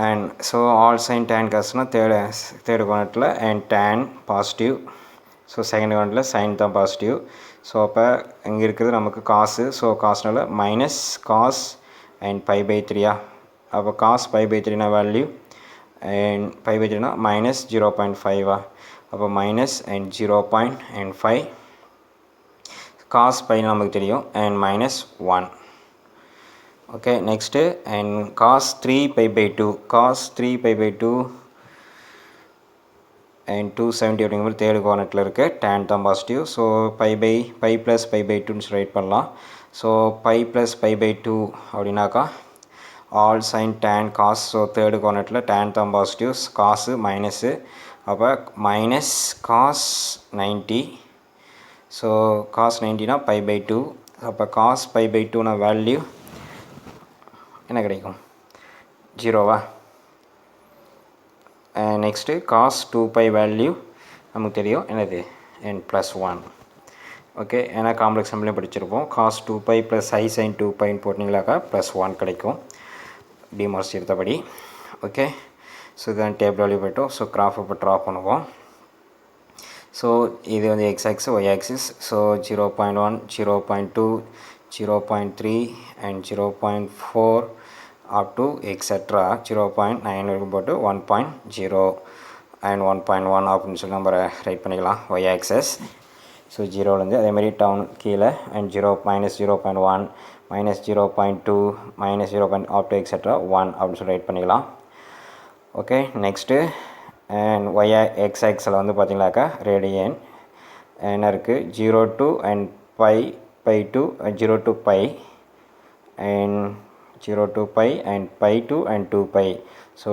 and so all sin tan cosனா third கோணத்தில் and tan positive. So second கோணத்தில் sin தான் positive. So அப்போ இங்கே இருக்கிறது நமக்கு காசு. ஸோ காசுனால மைனஸ் cos and π/3. அப்போ cos π/3னா வேல்யூ and π/3னா மைனஸ் 0.5. அப்போ மைனஸ் and 0.5. cos π நமக்கு தெரியும் and minus 1. Okay, next and cos 3π/2. cos 3π/2 and 270 அப்படிங்கும்போது தேர்டு கோணத்தில் இருக்குது. tan தான் பாசிட்டிவ். ஸோ π + π/2ன்னு ரைட் பண்ணலாம். ஸோ π + π/2 அப்படின்னாக்கா all sine tan cos. So third கோணத்தில் tan தான் பாசிட்டிவ், காசு மைனஸு. அப்போ மைனஸ் cos 90. ஸோ cos 90னா π/2. அப்போ cos π/2னா வேல்யூ என்ன கிடைக்கும்? 0. நெக்ஸ்ட்டு cos 2π வேல்யூ நமக்கு தெரியும் என்னது n +1. ஓகே, ஏன்னா காம்ப்ளெக்ஸ் நம்பளையும் படிச்சிருப்போம். cos 2π + i sin 2πன்னு போட்டிங்களாக்கா +1 கிடைக்கும் டிமார்ஸ் எடுத்தபடி. ஓகே, ஸோ இதுதான் டேபிள் வேல்யூ போய்ட்டோம். ஸோ கிராஃப் இப்போ ட்ரா பண்ணுவோம். ஸோ இது வந்து x axis y axis. So 0.1 0.2 0.3 and 0.4 up to etc. 0.9 வரைக்கும் போட்டு 1.0 and 1.1 அப்படின்னு சொல்லி நம்ம ரைட் பண்ணிக்கலாம் y axis. ஸோ ஜீரோலேருந்து அதேமாதிரி டவுன் கீழே and -0.1 -0.2 -0. up to etc. 1 அப்படின்னு சொல்லி ரைட் பண்ணிக்கலாம். ஓகே, நெக்ஸ்ட்டு அண்ட் x axisல வந்து பார்த்தீங்கன்னாக்கா ரேடியன் என்ன இருக்குது 0 to and π/2 0 to π and 0 to π and π2 and 2π. So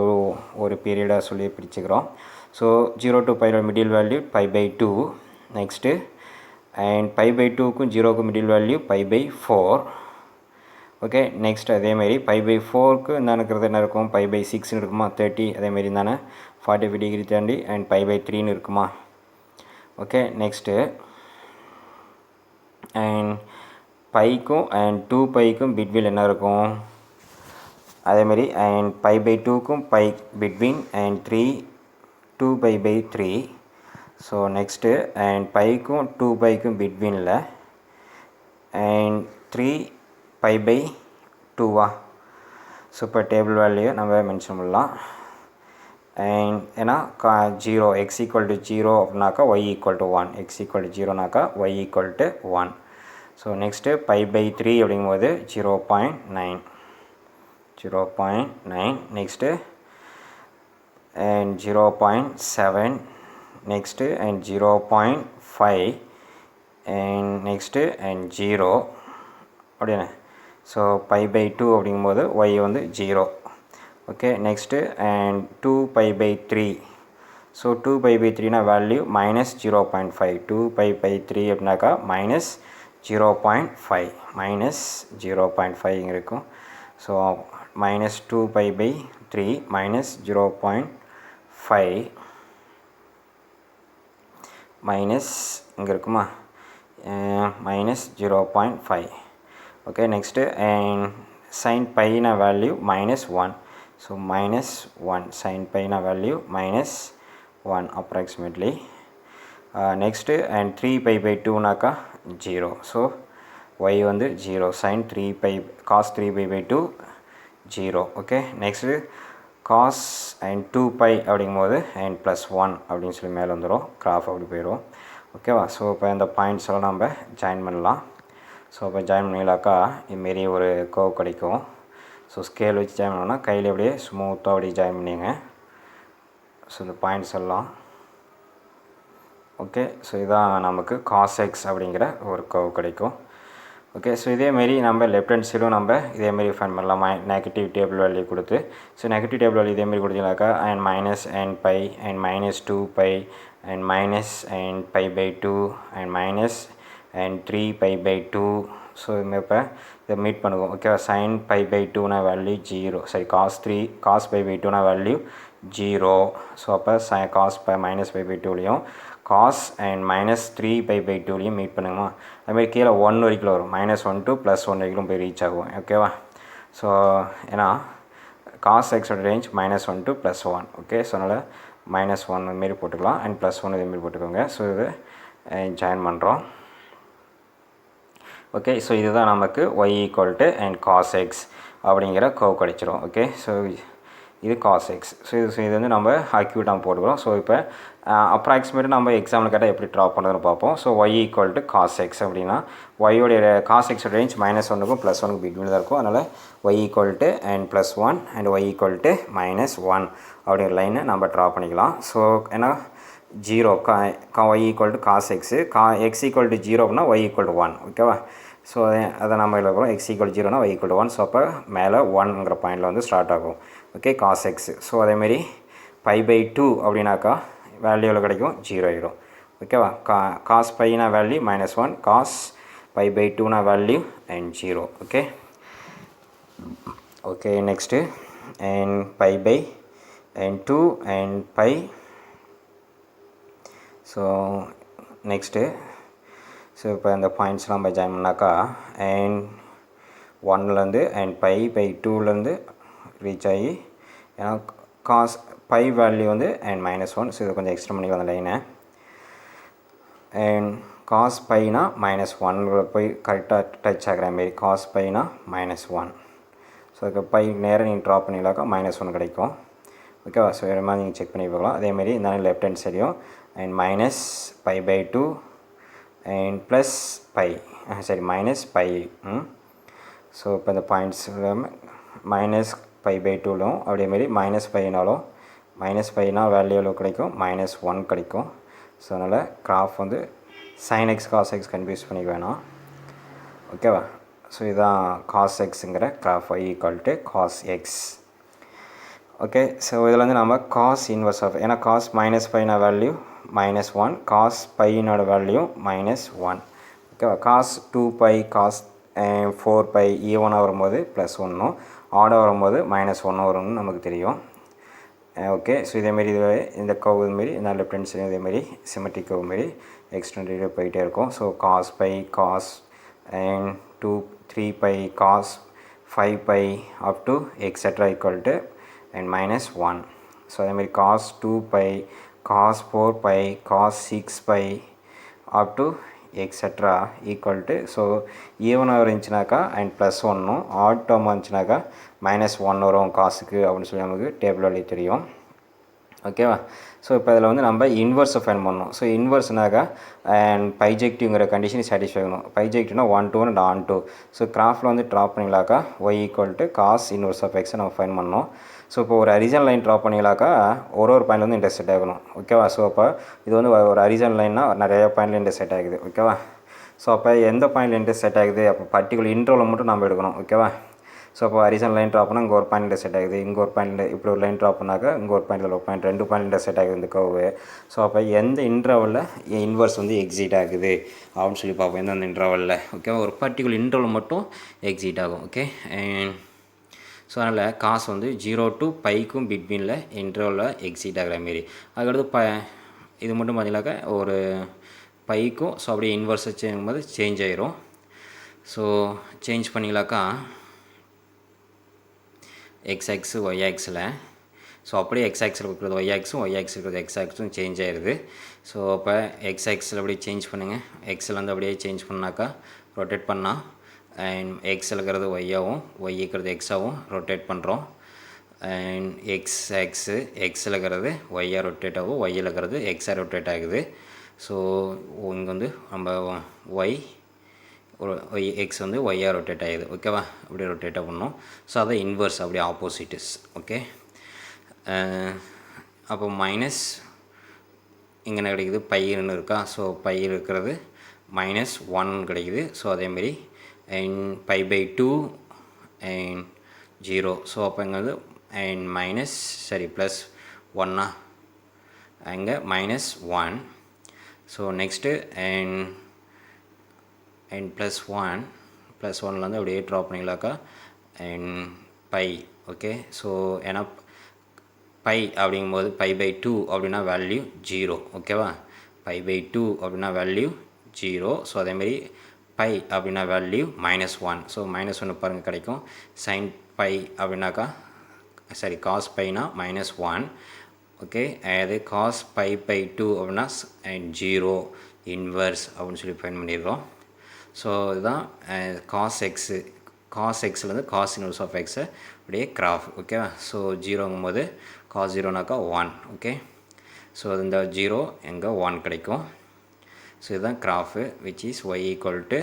ஒரு பீரியடாக சொல்லி பிரிச்சுக்கிறோம். So 0 to π middle value π/2. Next and π/2க்கும் 0க்கும் மிடில் வேல்யூ π/4. ஓகே, நெக்ஸ்ட் அதேமாரி π/4க்கு என்ன இருக்கிறது என்ன இருக்கும் π/6ன்னு இருக்குமா 30. அதேமாரி தானே 45 டிகிரி தாண்டி அண்ட் π/3ன்னு இருக்குமா. ஓகே, நெக்ஸ்ட்டு அண்ட் பைக்கும் அண்ட் 2πக்கும் பிட்வீன் என்ன இருக்கும் அதேமாரி அண்ட் π/2க்கும் π between and 2π/3. So next and பைக்கும் 2πக்கும் பிட்வீனில் அண்ட் 3π/2. ஸோ இப்போ டேபிள் வேல்யூ நம்ம மென்ஷன் பண்ணலாம். அண்ட் ஏன்னா 0 x = 0 அப்படின்னாக்கா y = 1. x = 0னாக்கா y = 1. ஸோ நெக்ஸ்ட்டு π/3 அப்படிங்கும்போது 0.9. Next and 0.7. Next and 0.5 and next and 0 அப்படின்னா. ஸோ பை பை டூ அப்படிங்கும்போது ஒய் வந்து 0. Okay next and 2 pi by 3. So 2 pi by 3னா வேல்யூ மைனஸ் 0.5. 2 பை பை 3 அப்படின்னாக்கா minus 0.5 minus 0.5 இருக்கும். So minus 2 pi by 3 minus 0.5 minus இங்கே இருக்குமா minus 0.5. Okay next and sine பைனா value minus 1. So minus 1 sine பைனா value minus 1 approximately. Next and 3 pi by 2நாக்கா 0. So y வந்து 0 sine 3 pi cos 3 pi by 2 0. Okay next cos and 2 pi அப்படிங்கும்போது and plus 1 அப்படின்னு சொல்லி மேலே வந்துடும். Graph அப்படி போயிடும். ஓகேவா. ஸோ இப்போ இந்த பாயிண்ட்ஸ் எல்லாம் நம்ம ஜாயின் பண்ணலாம். ஸோ இப்போ ஜாயின் பண்ணிங்களாக்கா இதுமாரி ஒரு கர்வ் கிடைக்கும். ஸோ ஸ்கேல் வச்சு ஜாயின் பண்ணோன்னா கையில் அப்படியே ஸ்மூத்தாக அப்படியே ஜாயின் பண்ணிங்க. ஸோ இந்த பாயிண்ட்ஸ் எல்லாம் ஓகே. ஸோ இதான் நமக்கு காஸ் எக்ஸ் அப்படிங்கிற ஒரு கர்வ் கிடைக்கும். ஓகே ஸோ இதேமாரி நம்ம லெஃப்ட் ஹேண்ட் சைடும் நம்ம இதேமாரி ஃபைண்ட் பண்ணலாம். நெகட்டிவ் டேபிள் வேல்யூ கொடுத்து. ஸோ நெகட்டிவ் டேபிள் வேல்யூ இதேமாரி கொடுத்தீங்கன்னாக்கா and minus and pi and minus 2 pi and minus and pi by 2 and minus and 3 pi by 2. So இப்போ இதை மீட் பண்ணுவோம். ஓகேவா. சைன் பை பை 2னா வேல்யூ 0. சரி காஸ் பை பை 2னா வேல்யூ 0. ஸோ அப்போ cos pi minus pi by 2லையும் cos and minus 3 pi by 2லையும் மீட் பண்ணுங்கம்மா. அதுமாதிரி கீழே 1 வரைக்கும் வரும். மைனஸ் 1 to ப்ளஸ் 1 வரைக்கும் போய் ரீச் ஆகும். ஓகேவா. ஸோ ஏன்னா காஸ் எக்ஸோட range minus 1 to plus 1. Okay so அதனால் மைனஸ் 1 இதுமாரி போட்டுக்கலாம் அண்ட் ப்ளஸ் 1 இதுமாரி போட்டுக்கோங்க. ஸோ இது ஜாயின் பண்ணுறோம். ஓகே ஸோ இதுதான் நமக்கு y equal to and cos x அப்படிங்கிற கர்வ் கிடைச்சிரும். ஓகே ஸோ இது காஸ் எக்ஸ். ஸோ இது வந்து நம்ம அக்யூட்டாக போட்டுக்கிறோம். ஸோ இப்போ அப்ராக்சிமேட்டாக நம்ம எக்ஸாம்பிள் கேட்டால் எப்படி ட்ரா பண்ணுறதுன்னு பார்ப்போம். So y equal to cos x அப்படின்னா ஒய்யோடைய காஸ் எக்ஸோட ரேஞ்ச் மைனஸ் 1க்கும் ப்ளஸ் 1க்கும் பிட்வீன் தான் இருக்கும். அதனால் y equal to and plus 1 and y equal to minus 1 அப்படிங்கிற லைனை நம்ம ட்ரா பண்ணிக்கலாம். ஸோ ஏன்னா 0 y equal to cos x x equal to 0 அப்படின்னா ஒய் ஈக்குவல் டு 1. ஓகேவா. ஸோ அதை நம்ம எழுதுகிறோம். எக்ஸ் ஈக்குவல் 0னா ஒய் ஈக்குவல் டு 1. ஸோ அப்போ மேலே 1ங்கிற பாயிண்டில் வந்து ஸ்டார்ட் ஆகும். Okay cos x. ஸோ அதேமாரி பை பை 2 அப்படின்னாக்கா வேல்யூவில் கிடைக்கும் 0 ஆகிடும். ஓகேவா. காஸ் பைனா value minus 1. Cos pi by 2னா value and 0. Okay okay next and pi by and 2 and pi. So next so இப்போ இந்த பாயிண்ட்ஸ்லாம் நம்ம ஜாயின் பண்ணாக்கா அண்ட் 1லேருந்து அண்ட் பை பை 2லேருந்து ரீச் ஆகி ஏன்னா காஸ் பை வேல்யூ வந்து அண்ட் மைனஸ் 1. ஸோ இதை கொஞ்சம் எக்ஸ்ட்ரா பண்ணிக்கலாம் அந்த லைனை. அண்ட் காஸ் பைனா மைனஸ் 1 போய் கரெக்டாக டச் ஆகிற மாரி காஸ் பைனா மைனஸ் 1. ஸோ அதுக்கு பை நேராக நீங்கள் ட்ரா பண்ணிங்களாக்கா மைனஸ் 1 கிடைக்கும். ஓகேவா. ஸோ இது மாதிரி நீங்கள் செக் பண்ணி பார்க்கலாம். அதேமாரி இந்த லெஃப்ட் ஹேண்ட் சைடையும் and minus pi by 2 and plus pi சரி மைனஸ் பை. ஸோ இப்போ இந்த பாயிண்ட்ஸ் மைனஸ் பை பை 2லும் அதேமாரி மைனஸ் பைனாலும் மைனஸ் பைனா வேல்யூ எவ்வளோ கிடைக்கும் மைனஸ் 1 கிடைக்கும். ஸோ அதனால் கிராஃப் வந்து sine x cos x confuse பண்ணிக்க வேணாம். ஓகேவா. ஸோ இதுதான் காஸ் எக்ஸுங்கிற graph y equal to cos x. Okay so இதில் வந்து நம்ம காஸ் இன்வர்ஸ் ஆஃப் ஏன்னா காஸ் மைனஸ் பைனா வேல்யூ மைனஸ் 1 காஸ் பைனோட வேல்யூ மைனஸ் 1. ஓகேவா. காஸ் 2 பை காஸ் 4 பை ஈவனாக வரும்போது ப்ளஸ் 1னும் ஆடாக வரும்போது மைனஸ் 1 வரும்னு நமக்கு தெரியும். ஓகே ஸோ இதேமாரி இந்த கர்வ் இதுமாரி இந்த லெஃப்ட் ஹேண்ட் சைடு இதேமாரி சிமெட்ரிக் கர்வ் மாரி எக்ஸ்டெண்டட் போயிட்டே இருக்கும். So cos pi cos and 2 3 pi cos 5 pi up to etcetera equal to and minus 1. So அதேமாதிரி cos 2 pi cos 4 pi cos 6 pi up to etcetera equal to. So ஈவனாக இருந்துச்சுனாக்கா and plus 1னும் odd டேர்மாக இருந்துச்சுனாக்கா minus 1 வரும் காசுக்கு அப்படின்னு சொல்லி நமக்கு டேபிள் வழி தெரியும். ஓகேவா. ஸோ இப்போ இதில் வந்து நம்ம இன்வர்ஸை ஃபைண்ட் பண்ணணும். ஸோ இன்வர்ஸ்னாக்கா அண்ட் பைஜெக்டிவ்ங்கிற கண்டிஷன் சாட்டிஸ்ஃபை ஆகணும். பைஜெக்டிவ்னா 1 2 அண்ட் ஆன் 2. ஸோ கிராஃபில் வந்து ட்ரா பண்ணிங்களாக்கா y equal to cos inverse of எக்ஸை நம்ம ஃபைண்ட் பண்ணணும். ஸோ இப்போ ஒரு ஹரிசான் லைன் ட்ரா பண்ணிங்களாக்கா ஒரு பாயிண்ட் வந்து இன்டர்செக்ட் ஆகணும். ஓகேவா. ஸோ அப்போ இது வந்து ஒரு ஹரிசான் லைன்னா நிறைய பாயிண்டில் இன்டர்செக்ட் ஆகுது. ஓகேவா. ஸோ அப்போ எந்த பாயிண்ட் இன்டர்செக்ட் ஆகுது அப்போ பர்டிகுலர் இன்டர்வலில் மட்டும் நம்ம எடுக்கணும் ஓகேவா. ஸோ அப்போ ஹரிசாண்டல் லைன் ட்ரா பண்ணால் இங்கே ஒரு பாயிண்ட் இன்டர்செக்ட் ஆகுது, இங்கே ஒரு பாயிண்ட் இப்படி ஒரு லைன் ட்ரா பண்ணாக்கா இங்கே ஒரு பாயிண்ட் ஒரு பாயிண்ட் 2 பாயிண்ட் இன்டர்செக்ட் ஆகுது இந்த கர்வு. ஸோ அப்போ எந்த இன்டர்வலில் இன்வர்ஸ் வந்து எக்ஸிட் ஆகுது அப்படின்னு சொல்லி பார்ப்போம். எந்தெந்த இன்டர்வலில் ஓகேவா, ஒரு பர்டிகுலர் இன்டர்வல் மட்டும் எக்ஸிட் ஆகும் ஓகே. அண்ட் ஸோ அதனால் காசு வந்து 0 to பைக்கும் பிட்வீனில் இன்டர்வலில் எக்ஸிட் ஆகிற மாரி. அதுக்கடுத்து இது மட்டும் பார்த்தீங்கன்னாக்கா ஒரு பைக்கும் ஸோ அப்படியே இன்வர்ஸை செய்யும்போது சேஞ்ச் ஆகிரும். ஸோ சேஞ்ச் பண்ணிங்களாக்கா எக்ஸ்எக்ஸ் ஒய் ஆக்ஸில், ஸோ அப்படியே எக்ஸ் ஆக்ஸில் இருக்கிறது ஒய் ஆக்ஸும் ஒய் ஆக்ஸ் இருக்கிறது எக்ஸ் ஆக்ஸும் சேஞ்ச் ஆகிடுது. ஸோ அப்போ எக்ஸ் ஆக்ஸில் அப்படியே சேஞ்ச் பண்ணுங்கள், எக்ஸில் வந்து அப்படியே சேஞ்ச் பண்ணாக்கா ரொட்டேட் பண்ணால் அண்ட் எக்ஸில் இருக்கிறது ஒய்யாகவும் ஒய் இருக்கிறது எக்ஸாகவும் ரொட்டேட் பண்ணுறோம். அண்ட் எக்ஸில் இருக்கிறது ஒய்யாக ரொட்டேட் ஆகும், ஒய்யில் இருக்கிறது எக்ஸாக ரொட்டேட் ஆகுது. ஸோ இங்கே வந்து நம்ம ஒய் எக்ஸ் வந்து ஒய்யாக ரொட்டேட் ஆகுது ஓகேவா, அப்படியே ரொட்டேட்டாக பண்ணோம். ஸோ அதை இன்வர்ஸ் அப்படியே ஆப்போசிட்ஸ் ஓகே. அப்போ மைனஸ் இங்கே என்ன கிடைக்குது, பையன்னு இருக்கா, ஸோ பை இருக்கிறது -1 கிடைக்குது. ஸோ அதேமாரி அண்ட் π/2 அண்ட் 0. ஸோ அப்போ இங்கே வந்து அண்ட் ப்ளஸ் 1 அங்கே -1. ஸோ நெக்ஸ்ட்டு அண்ட் ப்ளஸ் ஒன்லேருந்து அப்படியே ட்ரா பண்ணிங்களாக்கா அண்ட் பை ஓகே. ஸோ ஏன்னா பை அப்படிங்கும்போது π/2 அப்படின்னா வேல்யூ 0 ஓகேவா, π/2 அப்படின்னா வேல்யூ 0. ஸோ அதேமாரி பை அப்படின்னா வேல்யூ -1. ஸோ -1 பாருங்கள் கிடைக்கும். சைன் பை அப்படின்னாக்கா காஸ் பைனா -1 ஓகே. அது காஸ் π/2 அப்படின்னா 0 இன்வர்ஸ் அப்படின்னு சொல்லி ஃபைண்ட் பண்ணிடுறோம். ஸோ இதுதான் காஸ் எக்ஸ்லேருந்து காஸ் இன்வர்ஸ் ஆஃப் எக்ஸை அப்படியே கிராஃப் ஓகேவா. ஸோ 0ங்கும்போது காஸ் 0நாக்கா 1 ஓகே. ஸோ இந்த 0 எங்கே 1 கிடைக்கும். ஸோ இதுதான் graph which is y equal to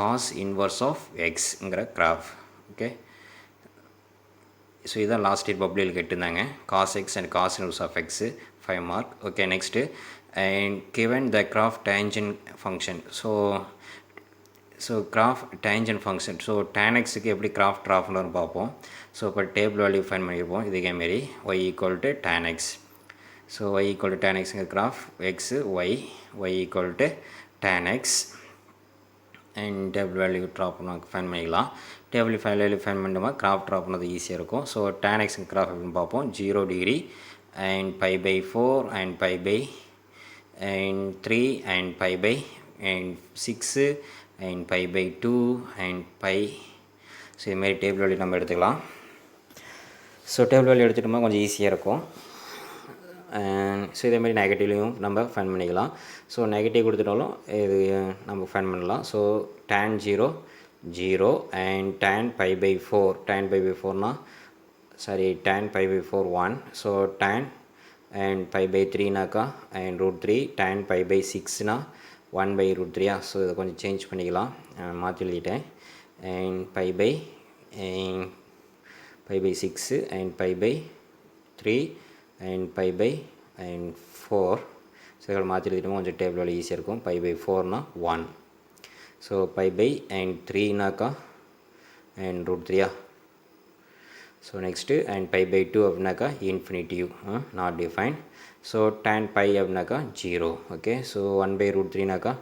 cos inverse of எக்ஸுங்கிற கிராஃப் ஓகே. ஸோ இதுதான் லாஸ்ட் இயர் பப்ளியில் கேட்டிருந்தாங்க, cos x and cos inverse of x 5 mark okay. Next and given the graph tangent function. So graph tangent function. So tan எக்ஸுக்கு எப்படி graph draw பண்ணுறோன்னு பார்ப்போம். So இப்போ table value fine பண்ணியிருப்போம். இதேமாரி y equal to tan x. So y equal to tan எக்ஸுங்க graph x y equal to tan x and table value draw பண்ணுவாங்க fine பண்ணிக்கலாம். டேபிள் வேல்யூ ஃபைன் பண்ணிட்டோமா graph draw பண்ணது ஈஸியாக இருக்கும். ஸோ tan எக்ஸுங்க கிராஃப் எப்படின்னு பார்ப்போம். 0 degree and π/4 and π/3 and π/6 and π/2 and pi. So இதுமாரி டேபிள் வேல்யூ நம்ம எடுத்துக்கலாம். ஸோ டேபிள் வேல்யூ எடுத்துட்டோம்னா கொஞ்சம் ஈஸியாக இருக்கும். ஸோ இதேமாரி நெகட்டிவ்லையும் நம்ம ஃபைண்ட் பண்ணிக்கலாம். ஸோ நெகட்டிவ் கொடுத்துட்டாலும் இது நம்ம ஃபைண்ட் பண்ணலாம். ஸோ tan 0 0 அண்ட் tan π/4னா tan π/4 1. ஸோ tan அண்ட் π/3நாக்கா அண்ட் √3 tan π/6னா 1/√3. ஸோ இதை கொஞ்சம் சேஞ்ச் பண்ணிக்கலாம், மாற்றி எழுதிட்டேன். And π/6 and π/3 and π/4. ஸோ இதை மாற்றி எழுதிட்டோம், கொஞ்சம் டேபிள் வேல்யூ ஈஸியாக இருக்கும். π/4னா 1. ஸோ π/3நாக்கா அண்ட் √3. ஸோ நெக்ஸ்ட்டு அண்ட் π/2 அப்படின்னாக்கா infinitive not define. So tan pi அப்படின்னாக்கா 0 ஓகே. ஸோ 1/√3நாக்கா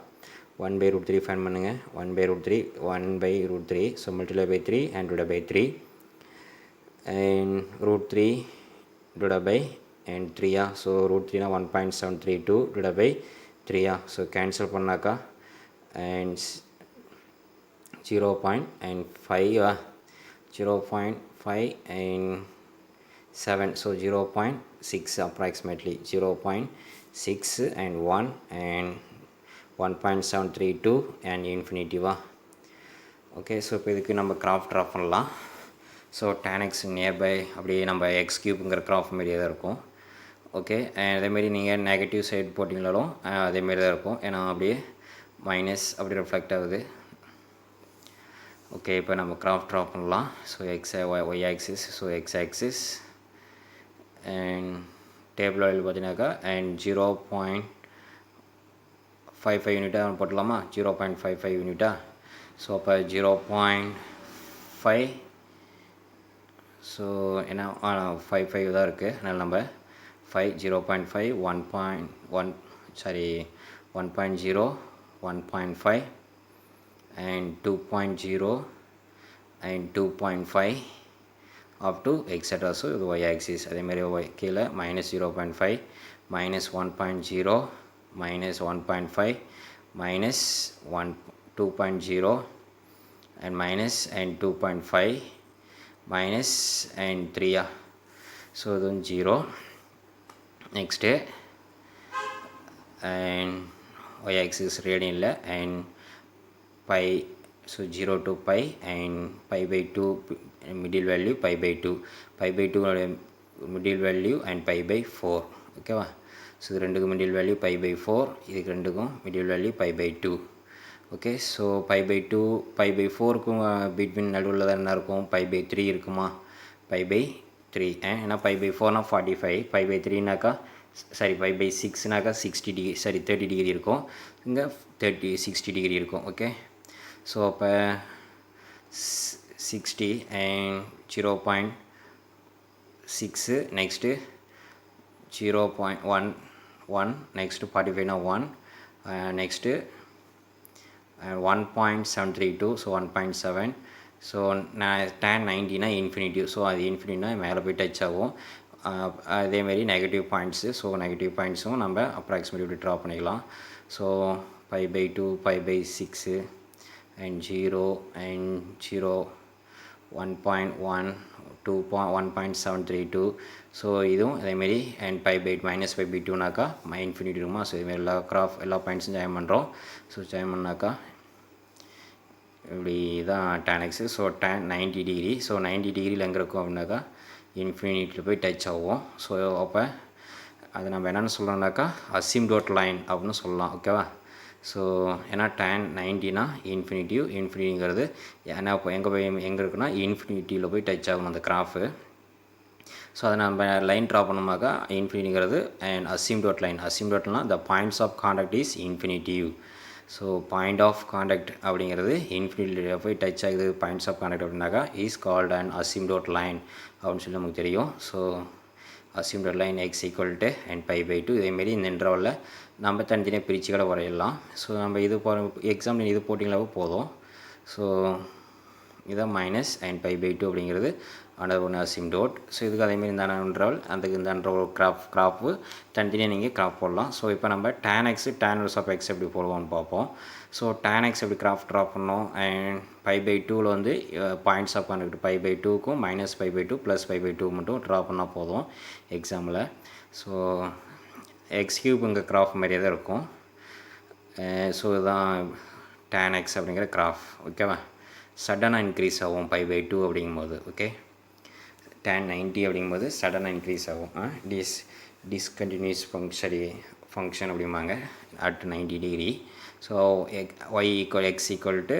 1/√3 ஃபைன் பண்ணுங்கள். 1/√3 so multiply by 3 and divide by 3 and √3 divide by and 3. So √3னா 1.732 டிவைட் பை 3. ஸோ கேன்சல் பண்ணாக்கா and 0.5 and 7. So 0.6 approximately 0.6 and 1 and 1.732 and infinity okay. So இப்போ இதுக்கு நம்ம graph draw பண்ணலாம். So tan x nearby அப்படியே நம்ம X கியூப்புங்கிற graph மாரியே தான் இருக்கும் ஓகே. அதேமாரி நீங்கள் நெகட்டிவ் சைடு போட்டிங்களாலும் அதேமாரி தான் இருக்கும், ஏன்னா அப்படியே மைனஸ் அப்படி ரிஃப்ளெக்ட் ஆகுது ஓகே. இப்போ நம்ம கிராஃப் ட்ரா பண்ணலாம். So y axis, so x axis and table ஆயில் பார்த்தீங்கன்னாக்கா அண்ட் 0.5 55 யூனிட்டாக போட்டலாமா 0.55 யூனிட்டா ஸோ அப்போ 0.5 ஸோ என்ன 55 தான் இருக்குது அதனால் நம்ம 0.5 1.1 sorry 1.0 1.5 and 2.0 and 2.5 up to etc. So இது y axis அதே மாதிரி y கீழே minus 0.5 minus 1.0 minus 1.5 minus 2.0 and minus and 2.5 minus and 3 so இதுவும் 0 next and y axis radian and pi so 0 to pi and pi by 2 middle value pi by 2 middle value and pi by 4 okay va so இது ரெண்டுக்கும் middle value pi by 4 இதுக்கு ரெண்டுக்கும் middle value pi by 2 okay so pi by 2 pi by 4 க்கும் between நடுவுல தான் என்ன இருக்கும் pi by 3 இருக்குமா pi by 3 ஏன்னா pi by 4 னா 45 pi by 3 னாக்கா சாரி pi by 6 னாக்கா 60 டிகிரி சாரி 30 டிகிரி இருக்கும் இங்கே 60 டிகிரி இருக்கும் ஓகே ஸோ அப்போ 60 and 0.6 நெக்ஸ்ட்டு 0.1 நெக்ஸ்ட்டு 45 னா 1 நெக்ஸ்ட்டு 1.732 ஸோ 1.7 ஸோ tan 90 னா இன்ஃபினிட்டிவ் ஸோ அது இன்ஃபினிட்னா மேலே போய் டச் ஆகும் அதேமாரி நெகட்டிவ் பாயிண்ட்ஸு ஸோ நெகட்டிவ் பாயிண்ட்ஸும் நம்ம அப்ராக்சிமேட்லி இப்படி ட்ரா பண்ணிக்கலாம் so pi by 2 pi by 6 and 0 and 0 1.1 1.732 so இதுவும் அதேமாரி and pi by minus pi by 2 நாக்கா இன்ஃபினிட்டி இருக்குமா ஸோ இதுமாரி எல்லா பாயிண்ட்ஸும் ஜாயின் பண்ணுறோம் ஸோ ஜாயின் பண்ணாக்கா இப்படி தான் tan x so tan 90 degree so 90 டிகிரியில் எங்கே இருக்கும் அப்படின்னாக்கா இன்ஃபினிட்டியில் போய் டச் ஆகும் ஸோ அப்போ அது நம்ம என்னென்னு சொல்லணும்னாக்கா அசிம்டோட் லைன் அப்படின்னு சொல்லலாம் ஓகேவா ஸோ ஏன்னா tan 90னா இன்ஃபினிட்டிங்கிறது ஏன்னா இப்போ எங்கே இருக்குன்னா இன்ஃபினிட்டியில் போய் டச் ஆகணும் அந்த கிராஃபு ஸோ அதை நம்ம லைன் ட்ரா பண்ணோம்னாக்கா இன்ஃபினிட்டிங்கிறது and asymptote line the points of contact is infinitive so point of contact அப்படிங்கிறது இன்ஃபினிட்டியில் போய் டச் ஆகுது பாயிண்ட்ஸ் ஆஃப் காண்டாக்ட் அப்படின்னாக்கா is called and asymptote line அப்படின்னு சொல்லி நமக்கு தெரியும் so asymptote line x equal to and pi by 2 இதேமாரி இந்த இன்டர்வலில் நம்ம தனித்தனியாக பிரித்து கூட வரையலாம் ஸோ நம்ம இது எக்ஸாம்பிள் இது போட்டிங்களாவே போதும் ஸோ இதான் மைனஸ் and pi by 2 அப்படிங்கிறது அண்டர் ஒன் அசிம்டோட் ஸோ இதுக்கு அதேமாரி இந்த இன்டர்வல் அந்த இந்த இன்டர்வல் கிராஃபு தனித்தனியாக நீங்கள் கிராஃப் போடலாம் ஸோ இப்போ நம்ம tan x tan inverse of x எப்படி போடுவோம்னு பார்ப்போம் ஸோ tan x எப்படி கிராஃப் ட்ரா பண்ணோம் அண்ட் pi by 2ல் வந்து points of contact pi by 2க்கும் minus pi by 2 plus pi by 2 மட்டும் ட்ரா பண்ணால் போதும் எக்ஸாம்பிள் ஸோ எக்ஸ் கியூப் இங்கே கிராஃப் மாதிரியே தான் இருக்கும் ஸோ இதுதான் tan x அப்படிங்கிற கிராஃப் ஓகேவா சடனாக இன்க்ரீஸ் ஆகும் pi by 2 அப்படிங்கும்போது ஓகே tan 90 அப்படிங்கும்போது சடனாக இன்க்ரீஸ் ஆகும் டிஸ்கண்டினியூஸ் ஃபங்க்ஷன் அப்படிம்பாங்க at 90 degree so x equal to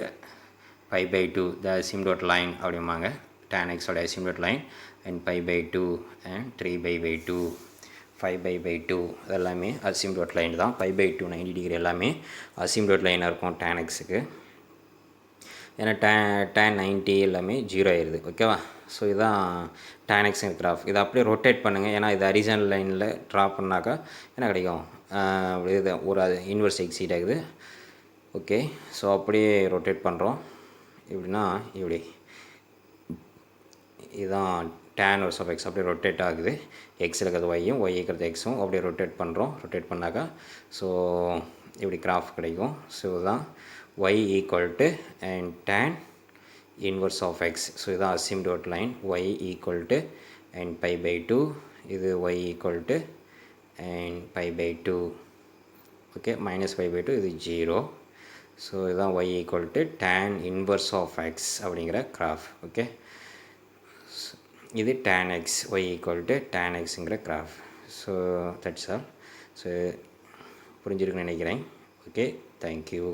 pi by 2 the asymptote line அப்படிம்பாங்க tan x ஓட asymptote line and pi by 2 and 3 by 2 5 by 2 அதெல்லாமே அசிம்டோட் லைன் தான் pi by 2 90 டிகிரி எல்லாமே asymptote லைனாக இருக்கும் tan xக்கு ஏன்னா tan 90 எல்லாமே 0 ஆயிடுது ஓகேவா ஸோ இதுதான் tan x கிராஃப் இதை அப்படியே ரொட்டேட் பண்ணுங்கள் ஏன்னா இது ஹரிசாண்டல் லைனில் ட்ரா பண்ணாக்கா என்ன கிடைக்கும் இது ஒரு இன்வெர்ஸ் எக்ஸீட் ஆகுது ஓகே ஸோ அப்படியே ரொட்டேட் பண்ணுறோம் இப்படின்னா இப்படி இதுதான் tan inverse of x அப்படியே ரொட்டேட் ஆகுது எக்ஸில் இருக்கிறது ஒய்யும் ஒய் இருக்கிறது எக்ஸும் அப்படியே ரொட்டேட் பண்ணுறோம் ரொட்டேட் பண்ணாக்கா ஸோ இப்படி கிராஃப் கிடைக்கும் ஸோ இதுதான் y equal to and tan inverse of x so இதுதான் asymptote line y equal to and pi by 2 இது y equal to and pi by 2 okay minus pi by 2 இது 0 so இதுதான் y equal to tan inverse of x அப்படிங்கிற graph okay இது tan x y equal to tan xங்கிற graph so that's all so புரிஞ்சிருக்குன்னு நினைக்கிறேன் okay thank you